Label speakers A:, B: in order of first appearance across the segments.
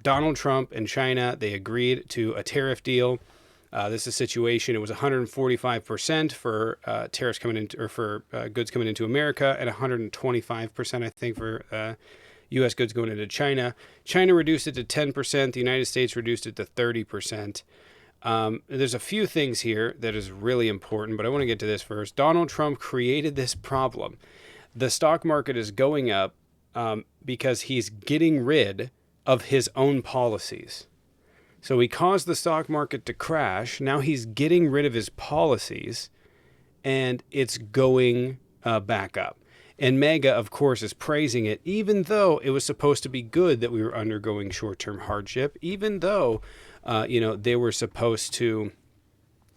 A: Donald Trump and China, they agreed to a tariff deal. This is a situation. It was 145% for tariffs coming in, or for goods coming into America, and 125%, I think, for U.S. goods going into China. China reduced it to 10%. The United States reduced it to 30%. There's a few things here that is really important, but I want to get to this first. Donald Trump created this problem. The stock market is going up because he's getting rid of his own policies. So he caused the stock market to crash. Now he's getting rid of his policies, and it's going back up. And MAGA, of course, is praising it, even though it was supposed to be good that we were undergoing short-term hardship, even though, they were supposed to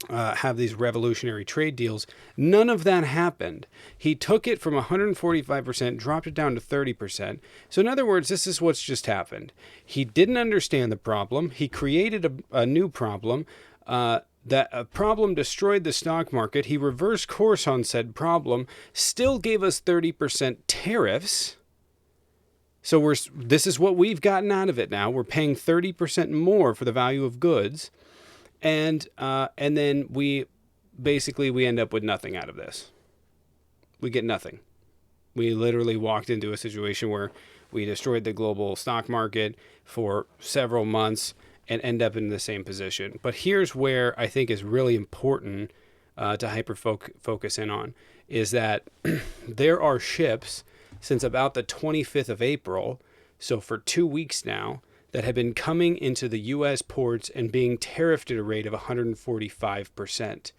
A: have these revolutionary trade deals. None of that happened. He took it from 145%, dropped it down to 30%. So in other words, this is what's just happened. He didn't understand the problem. He created a new problem. That a problem destroyed the stock market. He reversed course on said problem, still gave us 30% tariffs. So this is what we've gotten out of it now. We're paying 30% more for the value of goods. And then we end up with nothing out of this. We get nothing. We literally walked into a situation where we destroyed the global stock market for several months and end up in the same position. But here's where I think is really important to focus in on, is that there are ships since about the 25th of April, so for 2 weeks now, that have been coming into the U.S. ports and being tariffed at a rate of 145%,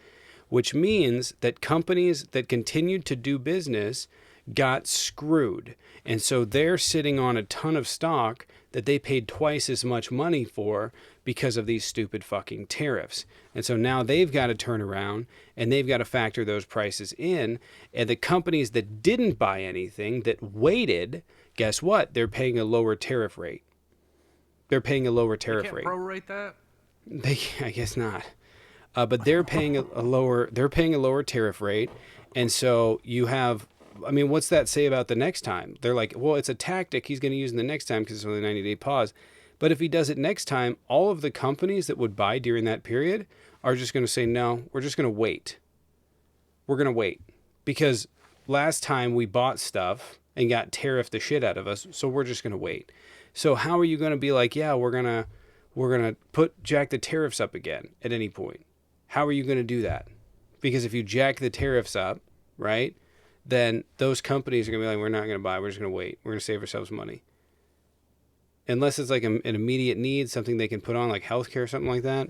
A: which means that companies that continued to do business got screwed. And so they're sitting on a ton of stock that they paid twice as much money for because of these stupid fucking tariffs. And so now they've got to turn around and they've got to factor those prices in. And the companies that didn't buy anything, that waited, guess what? They're paying a lower tariff rate. They're paying a lower tariff rate.
B: They can't prorate that?
A: I guess not. But they're paying a lower tariff rate. And so you have, what's that say about the next time? They're like, well, it's a tactic he's going to use in the next time because it's only a 90-day pause. But if he does it next time, all of the companies that would buy during that period are just going to say, no, we're just going to wait. We're going to wait. Because last time we bought stuff and got tariffed the shit out of us, so we're just going to wait. So how are you going to be like, yeah, we're going to jack the tariffs up again at any point? How are you going to do that? Because if you jack the tariffs up, right, then those companies are going to be like, we're not going to buy. We're just going to wait. We're going to save ourselves money. Unless it's like an immediate need, something they can put on like healthcare or something like that.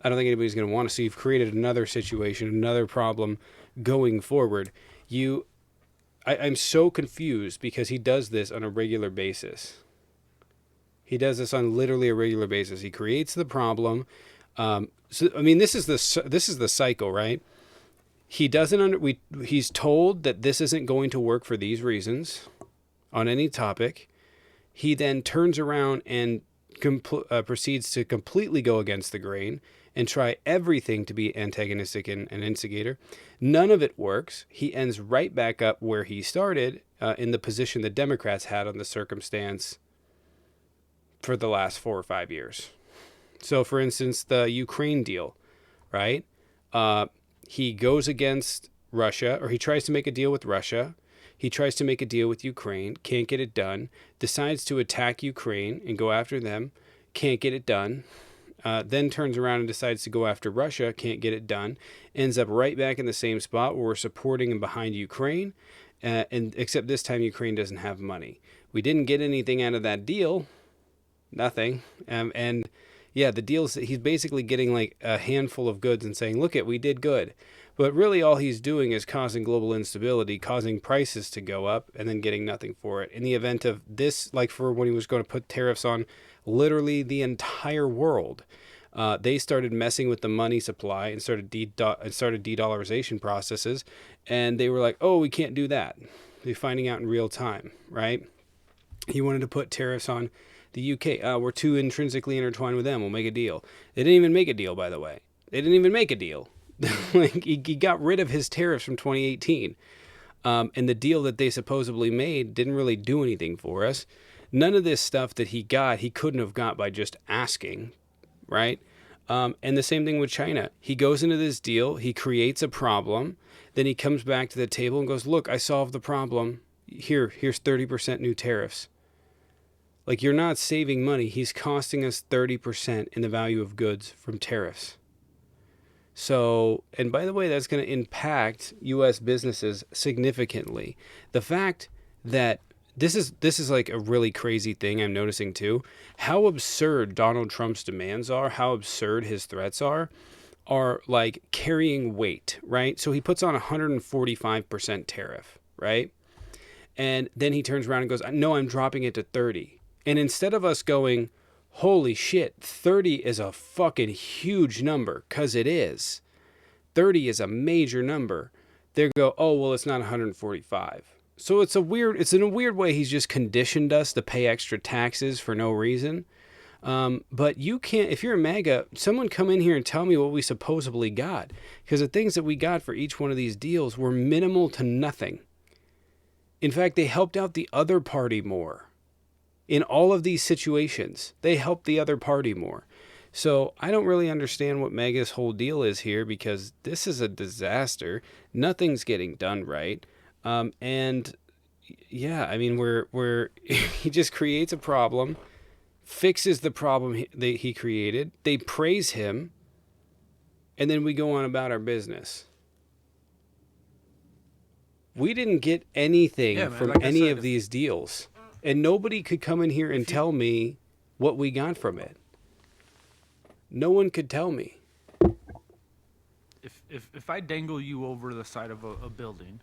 A: I don't think anybody's going to want to. So you've created another situation, another problem going forward. I'm so confused because he does this on a regular basis. He does this on literally a regular basis. He creates the problem. This is the cycle, right? He doesn't he's told that this isn't going to work for these reasons on any topic. He then turns around and proceeds to completely go against the grain and try everything to be antagonistic and an instigator. None of it works. He ends right back up where he started in the position the Democrats had on the circumstance for the last 4 or 5 years. So, for instance, the Ukraine deal, right? He goes against Russia, or he tries to make a deal with Russia. He tries to make a deal with Ukraine, can't get it done, decides to attack Ukraine and go after them, can't get it done. Then turns around and decides to go after Russia, can't get it done, ends up right back in the same spot where we're supporting and behind Ukraine, and except this time Ukraine doesn't have money. We didn't get anything out of that deal, nothing, and yeah, the deal's, he's basically getting like a handful of goods and saying, look we did good. But really all he's doing is causing global instability, causing prices to go up, and then getting nothing for it. In the event of this, like for when he was going to put tariffs on literally the entire world, they started messing with the money supply and started de-dollarization processes, and they were like, oh, we can't do that. They're finding out in real time, right? He wanted to put tariffs on the UK. We're too intrinsically intertwined with them. We'll make a deal. They didn't even make a deal, by the way. They didn't even make a deal. Like he got rid of his tariffs from 2018. And the deal that they supposedly made didn't really do anything for us. None of this stuff that he got, he couldn't have got by just asking, right? And the same thing with China. He goes into this deal, he creates a problem, then he comes back to the table and goes, look, I solved the problem. Here's 30% new tariffs. Like, you're not saving money. He's costing us 30% in the value of goods from tariffs. So, and by the way, that's going to impact U.S. businesses significantly. The fact that this is like a really crazy thing I'm noticing too. How absurd Donald Trump's demands are, how absurd his threats are like carrying weight, right? So he puts on 145% tariff, right? And then he turns around and goes, no, I'm dropping it to 30. And instead of us going, holy shit, 30 is a fucking huge number, because it is. 30 is a major number. They go, oh, well, it's not 145. So it's in a weird way, he's just conditioned us to pay extra taxes for no reason. But you can't, if you're a MAGA, someone come in here and tell me what we supposedly got. Because the things that we got for each one of these deals were minimal to nothing. In fact, they helped out the other party more. In all of these situations, they helped the other party more. So I don't really understand what MAGA's whole deal is here, because this is a disaster. Nothing's getting done right. And yeah, I mean, we're he just creates a problem, fixes the problem he created. They praise him, and then we go on about our business. We didn't get anything from any of these deals, and nobody could come in here and tell me what we got from it. No one could tell me.
B: If I dangle you over the side of a building,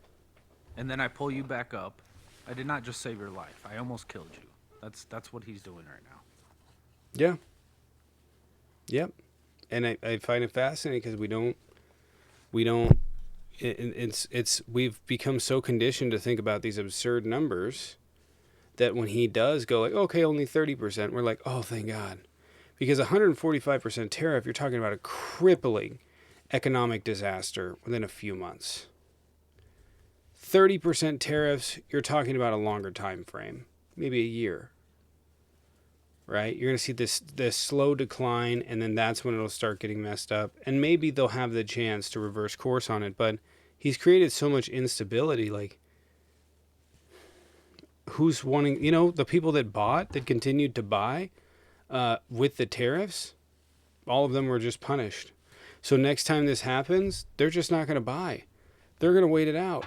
B: and then I pull you back up, I did not just save your life. I almost killed you. That's what he's doing right now.
A: Yeah. Yep. And I find it fascinating because we've become so conditioned to think about these absurd numbers that when he does go like, okay, only 30%, we're like, oh, thank God. Because 145% tariff, you're talking about a crippling economic disaster within a few months. 30% tariffs, you're talking about a longer time frame, maybe a year, right? You're going to see this slow decline, and then that's when it'll start getting messed up. And maybe they'll have the chance to reverse course on it, but he's created so much instability. Like, who's wanting, the people that continued to buy with the tariffs, all of them were just punished. So next time this happens, they're just not going to buy. They're going to wait it out.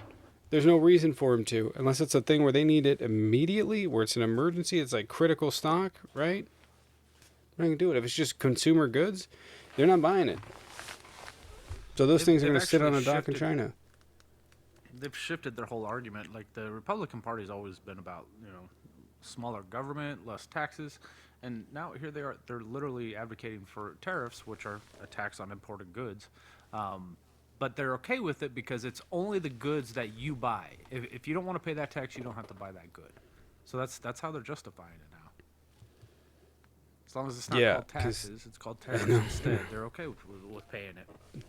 A: There's no reason for them to, unless it's a thing where they need it immediately, where it's an emergency, it's like critical stock, right? They're not going to do it. If it's just consumer goods, they're not buying it. So those things are going to sit on a dock in China.
B: They've shifted their whole argument. Like, the Republican Party's always been about, smaller government, less taxes. And now here they are. They're literally advocating for tariffs, which are a tax on imported goods. But they're okay with it because it's only the goods that you buy. If you don't want to pay that tax, you don't have to buy that good. So that's how they're justifying it now. As long as it's not called taxes, it's called tariffs instead. They're okay with paying it.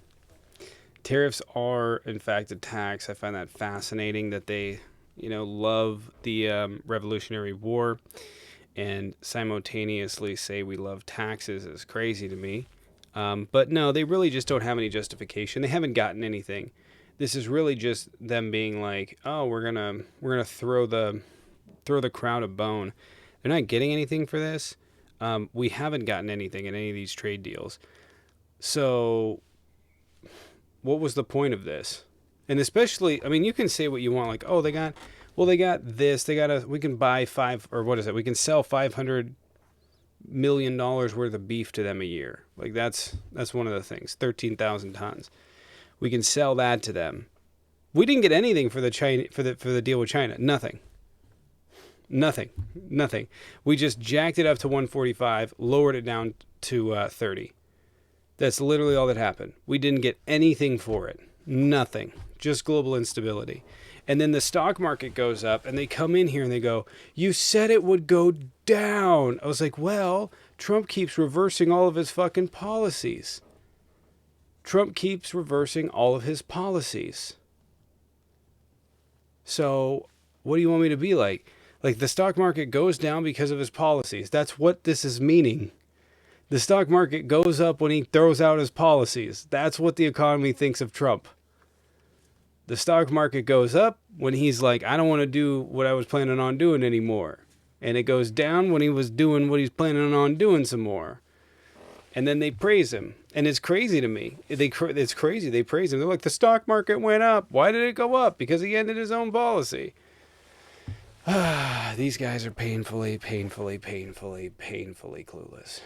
A: Tariffs are, in fact, a tax. I find that fascinating that they, love the Revolutionary War and simultaneously say we love taxes is crazy to me. But no, they really just don't have any justification. They haven't gotten anything. This is really just them being like, oh, we're gonna throw the crowd a bone. They're not getting anything for this. We haven't gotten anything in any of these trade deals. So what was the point of this? And especially, I mean, you can say what you want, like, oh, they got this, we can buy we can sell $500 million worth of beef to them a year. Like, that's one of the things. 13,000 tons. We can sell that to them. We didn't get anything for the deal with China. Nothing. We just jacked it up to 145, lowered it down to 30. That's literally all that happened. We didn't get anything for it. Nothing. Just global instability. And then the stock market goes up, and they come in here and they go, you said it would go down. I was like, well, Trump keeps reversing all of his fucking policies. So what do you want me to be like? Like the stock market goes down because of his policies. That's what this is meaning. The stock market goes up when he throws out his policies. That's what the economy thinks of Trump. The stock market goes up when he's like, I don't want to do what I was planning on doing anymore. And it goes down when he was doing what he's planning on doing some more. And then they praise him. And it's crazy to me. It's crazy. They praise him. They're like, the stock market went up. Why did it go up? Because he ended his own policy. These guys are painfully clueless.